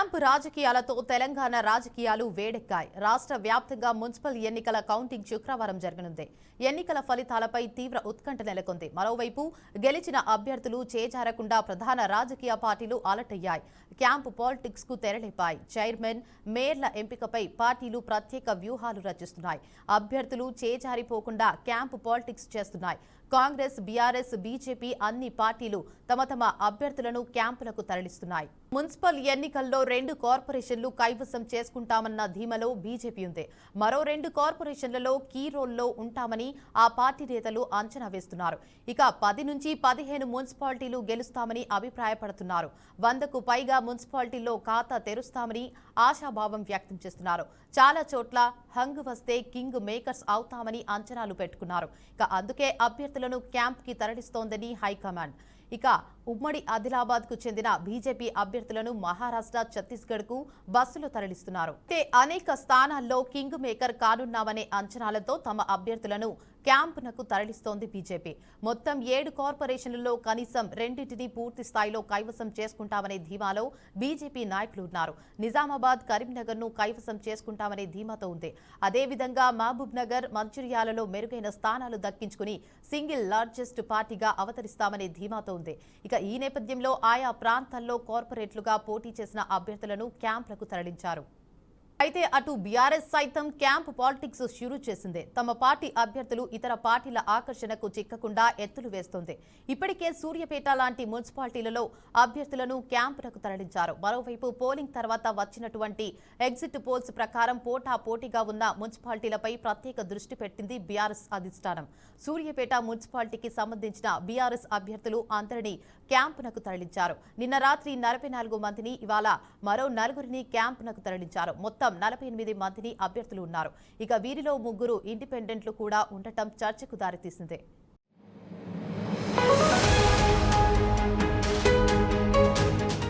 Camp రాజకీయాలతో తెలంగాణ రాజకీయాలు వేడెక్కాయి. రాష్ట్ర వ్యాప్తంగా మున్సిపల్ ఎన్నికల కౌంటింగ్ శుక్రవారం జరగనుంది. ఎన్నికల ఫలితాలపై తీవ్ర ఉత్కంఠ నెలకొంది. మరోవైపు గెలిచిన అభ్యర్థులు చేజారకుండా ప్రధాన రాజకీయ పార్టీలు అలర్ట్ అయ్యాయి. క్యాంపు పాలిటిక్స్ కు తెరలేపాయి. చైర్మన్, మేయర్ల ఎంపికపై పార్టీలు ప్రత్యేక వ్యూహాలు రచిస్తున్నాయి. అభ్యర్థులు చేజారిపోకుండా క్యాంపు పాలిటిక్స్ చేస్తున్నాయి. కాంగ్రెస్, బీఆర్ఎస్, బీజేపీ అన్ని పార్టీలు తమ అభ్యర్థులను క్యాంపులకు తరలిస్తున్నాయి. మున్సిపల్ ఎన్నికల్లో 2 కార్పొరేషన్లు కైవసం చేసుకుంటామన్న ధీమలో బీజేపీ ఉంది. మరో 2 కార్పొరేషన్లలో కీ రోల్లో ఉంటామని ఆ పార్టీ నేతలు అంచనా వేస్తున్నారు. ఇక 10 నుంచి 15 మున్సిపాలిటీలు గెలుస్తామని అభిప్రాయపడుతున్నారు. 100కు పైగా మున్సిపాలిటీల్లో ఖాతా తెరుస్తామని ఆశాభావం వ్యక్తం చేస్తున్నారు. చాలా చోట్ల హంగ్ వస్తే కింగ్ మేకర్స్ అవుతామని అంచనాలు పెట్టుకున్నారు. ఇక అందుకే అభ్యర్థులను క్యాంప్కి తరలిస్తోందని హైకమాండ్. ఇక ఉమ్మడి ఆదిలాబాద్ కు చెందిన బీజేపీ అభ్యర్థులను మహారాష్ట్ర, ఛత్తీస్గఢ్ కు బస్సులు తరలిస్తున్నారు. అనేక స్థానాల్లో కింగ్ మేకర్ కానున్నామనే అంచనాలతో తమ అభ్యర్థులను క్యాంపునకు తరలిస్తోంది బీజేపీ. మొత్తం 7 కార్పొరేషన్లలో కనీసం 2టిని పూర్తి స్థాయిలో కైవసం చేసుకుంటామనే ధీమాలో బీజేపీ నాయకులు ఉన్నారు. నిజామాబాద్, కరీంనగర్ ను కైవసం చేసుకుంటామనే ధీమాతో ఉంది. అదేవిధంగా మహబూబ్ నగర్, మంచిర్యాలలో మెరుగైన స్థానాలు దక్కించుకుని సింగిల్ లార్జెస్ట్ పార్టీగా అవతరిస్తామనే ధీమాతో ఉంది. ఇక ఈ నేపథ్యంలో ఆయా ప్రాంతాల్లో కార్పొరేట్లుగా పోటీ చేసిన అభ్యర్థులను క్యాంపులకు తరలించారు. అయితే అటు బీఆర్ఎస్ సైతం క్యాంప్ పాలిటిక్స్ షురూ చేసింది. తమ పార్టీ అభ్యర్థులు ఇతర పార్టీల ఆకర్షణకు చిక్కకుండా ఎత్తులు వేస్తోంది. ఇప్పటికే సూర్యాపేట లాంటి మున్సిపాలిటీలలో అభ్యర్థులను క్యాంపులకు తరలించారు. మరోవైపు పోలింగ్ తర్వాత వచ్చినటువంటి ఎగ్జిట్ పోల్స్ ప్రకారం పోటాపోటీగా ఉన్న మున్సిపాలిటీలపై ప్రత్యేక దృష్టి పెట్టింది బీఆర్ఎస్ అధిష్టానం. సూర్యాపేట మున్సిపాలిటీకి సంబంధించిన బీఆర్ఎస్ అభ్యర్థులు అందరినీ క్యాంపునకు తరలించారు. నిన్న రాత్రి 44 మందిని, ఇవాళ మరో 4గురిని క్యాంపునకు తరలించారు. మొత్తం 48 మందిని అభ్యర్థులు ఉన్నారు. ఇక వీరిలో 3 ఇండిపెండెంట్లు కూడా ఉండటం చర్చకు దారితీసింది.